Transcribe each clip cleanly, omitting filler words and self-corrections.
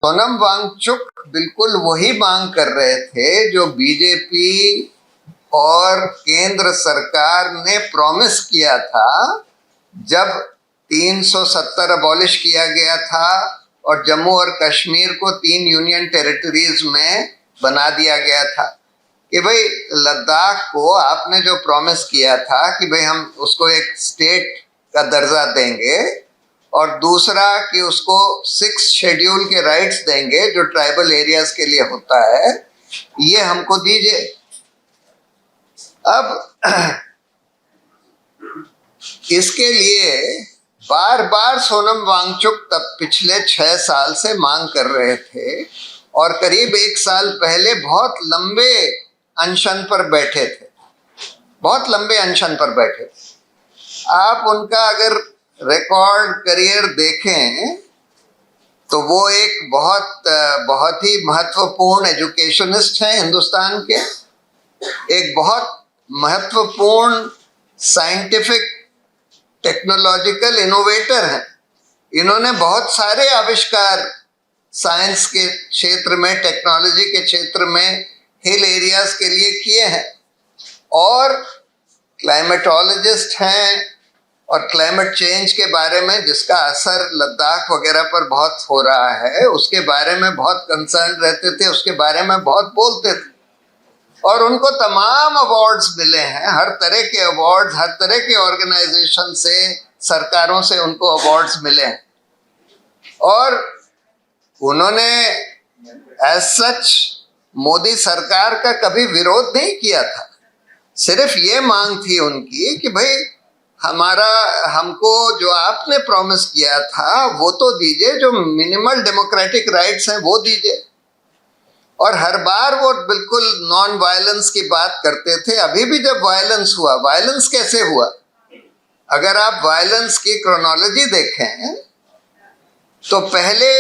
सोनम वांगचुक बिल्कुल वही मांग कर रहे थे जो बीजेपी और केंद्र सरकार ने प्रॉमिस किया था जब 370 अबॉलिश किया गया था और जम्मू और कश्मीर को 3 यूनियन टेरिटरीज में बना दिया गया था कि भाई लद्दाख को आपने जो प्रॉमिस किया था कि भाई हम उसको एक स्टेट का दर्जा देंगे और दूसरा कि उसको 6 शेड्यूल के राइट्स देंगे जो ट्राइबल एरियाज के लिए होता है, ये हमको दीजिए। अब इसके लिए बार बार सोनम वांगचुक तब पिछले 6 साल से मांग कर रहे थे और करीब 1 साल पहले बहुत लंबे अनशन पर बैठे थे, बहुत लंबे अनशन पर बैठे थे। आप उनका अगर रिकॉर्ड करियर देखें तो वो एक बहुत ही महत्वपूर्ण एजुकेशनिस्ट हैं हिंदुस्तान के, एक बहुत महत्वपूर्ण साइंटिफिक टेक्नोलॉजिकल इनोवेटर हैं। इन्होंने बहुत सारे आविष्कार साइंस के क्षेत्र में, टेक्नोलॉजी के क्षेत्र में, हिल एरियाज के लिए किए हैं और क्लाइमेटोलॉजिस्ट हैं और क्लाइमेट चेंज के बारे में जिसका असर लद्दाख वगैरह पर बहुत हो रहा है उसके बारे में बहुत कंसर्न रहते थे, उसके बारे में बहुत बोलते थे और उनको तमाम अवार्ड्स मिले हैं, हर तरह के अवार्ड्स, हर तरह के ऑर्गेनाइजेशन से, सरकारों से उनको अवार्ड्स मिले हैं और उन्होंने एज सच मोदी सरकार का कभी विरोध नहीं किया था। सिर्फ ये मांग थी उनकी कि भाई हमको जो आपने प्रॉमिस किया था वो तो दीजिए, जो मिनिमल डेमोक्रेटिक राइट्स हैं वो दीजिए। और हर बार वो बिल्कुल नॉन वायलेंस की बात करते थे। अभी भी जब वायलेंस हुआ, वायलेंस कैसे हुआ? अगर आप वायलेंस की क्रोनोलॉजी देखें तो पहले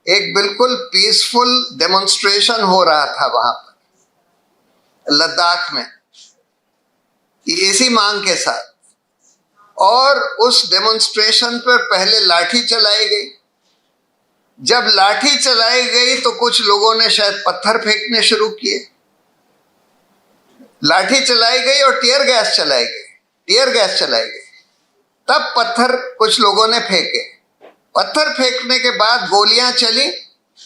एक बिल्कुल पीसफुल डेमोन्स्ट्रेशन हो रहा था वहां पर लद्दाख में इसी मांग के साथ, और उस डेमोन्स्ट्रेशन पर पहले लाठी चलाई गई। जब लाठी चलाई गई तो कुछ लोगों ने शायद पत्थर फेंकने शुरू किए। लाठी चलाई गई और टीयर गैस चलाई गई। तब पत्थर कुछ लोगों ने फेंके। पत्थर फेंकने के बाद गोलियां चली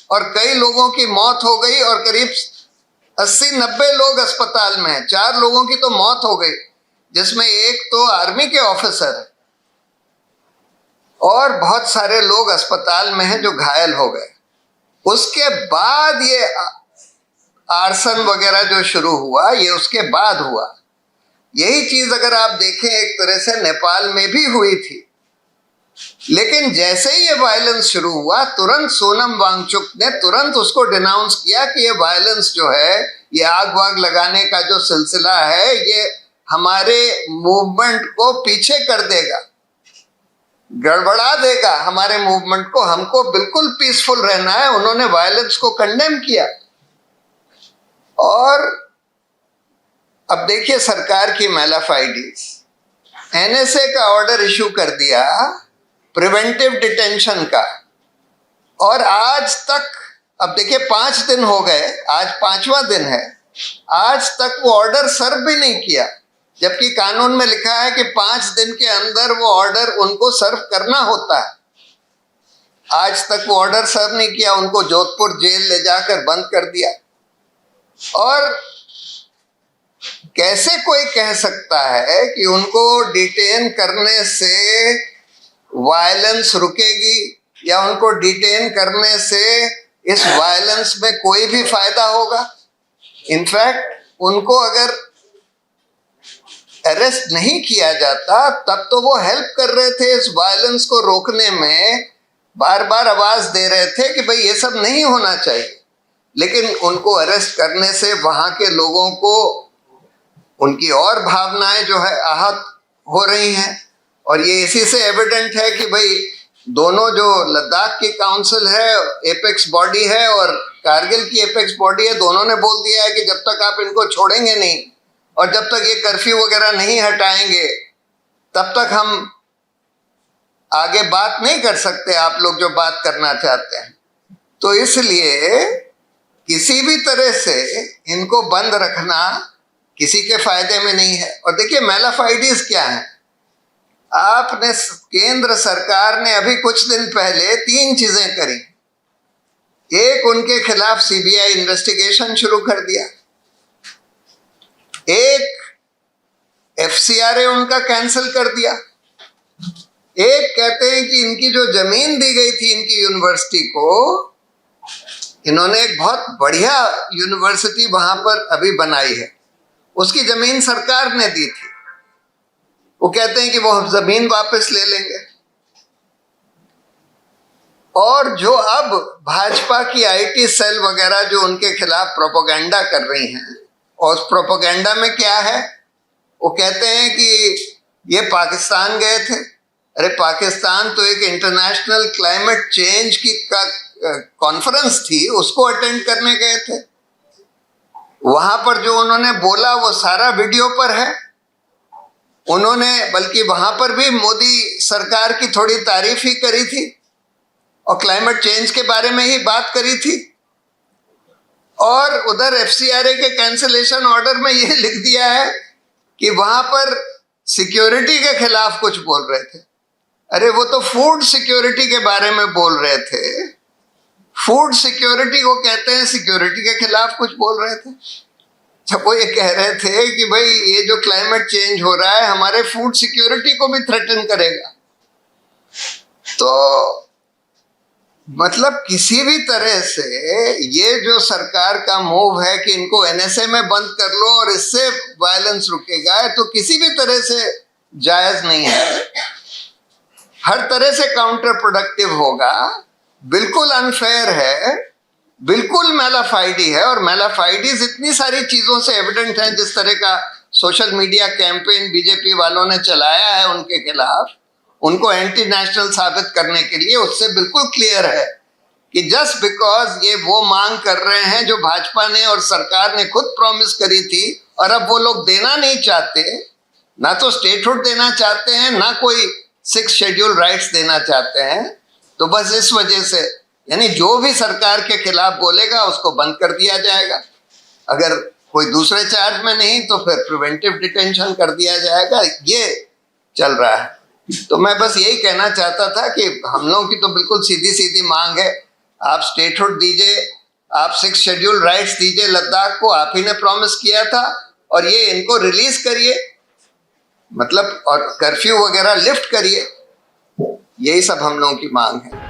और कई लोगों की मौत हो गई और करीब 80-90 लोग अस्पताल में हैं। 4 लोगों की तो मौत हो गई जिसमें एक तो आर्मी के ऑफिसर है और बहुत सारे लोग अस्पताल में हैं जो घायल हो गए। उसके बाद ये आर्सन वगैरह जो शुरू हुआ ये उसके बाद हुआ। यही चीज अगर आप देखें एक तरह से नेपाल में भी हुई थी, लेकिन जैसे ही ये वायलेंस शुरू हुआ तुरंत सोनम वांगचुक ने तुरंत उसको डिनाउंस किया कि ये वायलेंस जो है, ये आग वाग लगाने का जो सिलसिला है, ये हमारे मूवमेंट को पीछे कर देगा, गड़बड़ा देगा हमारे मूवमेंट को, हमको बिल्कुल पीसफुल रहना है। उन्होंने वायलेंस को कंडेम किया। और अब देखिए सरकार की मैलाफाइडीज, एनएसए का ऑर्डर इशू कर दिया प्रिवेंटिव डिटेंशन का, और आज तक, अब देखिए 5 दिन हो गए, आज 5वां दिन है, आज तक वो ऑर्डर सर्व भी नहीं किया, जबकि कानून में लिखा है कि 5 दिन के अंदर वो ऑर्डर उनको सर्व करना होता है। आज तक वो ऑर्डर सर्व नहीं किया, उनको जोधपुर जेल ले जाकर बंद कर दिया। और कैसे कोई कह सकता है कि उनको डिटेन करने से वायलेंस रुकेगी या उनको डिटेन करने से इस वायलेंस में कोई भी फायदा होगा? इनफैक्ट उनको अगर अरेस्ट नहीं किया जाता तब तो वो हेल्प कर रहे थे इस वायलेंस को रोकने में, बार बार आवाज दे रहे थे कि भाई ये सब नहीं होना चाहिए। लेकिन उनको अरेस्ट करने से वहां के लोगों को उनकी और भावनाएं जो है आहत हो रही हैं। और ये इसी से एविडेंट है कि भाई दोनों जो लद्दाख की काउंसिल है, एपेक्स बॉडी है, और कारगिल की एपेक्स बॉडी है, दोनों ने बोल दिया है कि जब तक आप इनको छोड़ेंगे नहीं और जब तक ये कर्फ्यू वगैरह नहीं हटाएंगे तब तक हम आगे बात नहीं कर सकते, आप लोग जो बात करना चाहते हैं। तो इसलिए किसी भी तरह से इनको बंद रखना किसी के फायदे में नहीं है। और देखिए मैलाफाइडीज क्या है, आपने केंद्र सरकार ने अभी कुछ दिन पहले 3 चीजें करी। एक, उनके खिलाफ सीबीआई इन्वेस्टिगेशन शुरू कर दिया। एक, एफसीआरए उनका कैंसिल कर दिया। एक, कहते हैं कि इनकी जो जमीन दी गई थी इनकी यूनिवर्सिटी को, इन्होंने एक बहुत बढ़िया यूनिवर्सिटी वहां पर अभी बनाई है, उसकी जमीन सरकार ने दी थी। वो कहते हैं कि वो जमीन वापस ले लेंगे। और जो अब भाजपा की आईटी सेल वगैरह जो उनके खिलाफ प्रोपेगेंडा कर रही हैं, और उस प्रोपेगेंडा में क्या है, वो कहते हैं कि ये पाकिस्तान गए थे। अरे पाकिस्तान तो एक इंटरनेशनल क्लाइमेट चेंज की कॉन्फ्रेंस थी, उसको अटेंड करने गए थे। वहां पर जो उन्होंने बोला वो सारा वीडियो पर है। उन्होंने बल्कि वहां पर भी मोदी सरकार की थोड़ी तारीफ ही करी थी और क्लाइमेट चेंज के बारे में ही बात करी थी। और उधर एफसीआरए के कैंसिलेशन ऑर्डर में ये लिख दिया है कि वहां पर सिक्योरिटी के खिलाफ कुछ बोल रहे थे। अरे वो तो फूड सिक्योरिटी के बारे में बोल रहे थे। फूड सिक्योरिटी को कहते हैं, सिक्योरिटी के खिलाफ कुछ बोल रहे थे। जब वो ये कह रहे थे कि भाई ये जो क्लाइमेट चेंज हो रहा है हमारे फूड सिक्योरिटी को भी थ्रेटन करेगा, तो मतलब किसी भी तरह से ये जो सरकार का मूव है कि इनको एनएसए में बंद कर लो और इससे वायलेंस रुकेगा, तो किसी भी तरह से जायज नहीं है, हर तरह से काउंटर प्रोडक्टिव होगा, बिल्कुल अनफेयर है, बिल्कुल मैलाफाइडी है। और मैलाफाइडीज इतनी सारी चीजों से एविडेंट है, जिस तरह का सोशल मीडिया कैंपेन बीजेपी वालों ने चलाया है उनके खिलाफ, उनको एंटी नेशनल साबित करने के लिए, उससे बिल्कुल क्लियर है कि जस्ट बिकॉज ये वो मांग कर रहे हैं जो भाजपा ने और सरकार ने खुद प्रॉमिस करी थी, और अब वो लोग देना नहीं चाहते, ना तो स्टेटहुड देना चाहते हैं, ना कोई 6 शेड्यूल राइट्स देना चाहते हैं, तो बस इस वजह से यानी जो भी सरकार के खिलाफ बोलेगा उसको बंद कर दिया जाएगा। अगर कोई दूसरे चार्ज में नहीं तो फिर प्रिवेंटिव डिटेंशन कर दिया जाएगा। ये चल रहा है। तो मैं बस यही कहना चाहता था कि हम लोगों की तो बिल्कुल सीधी सीधी मांग है, आप स्टेटहुड दीजिए, आप 6 शेड्यूल राइट्स दीजिए लद्दाख को, आप ही ने प्रॉमिस किया था, और ये इनको रिलीज करिए, मतलब और कर्फ्यू वगैरह लिफ्ट करिए। यही सब हम लोगों की मांग है।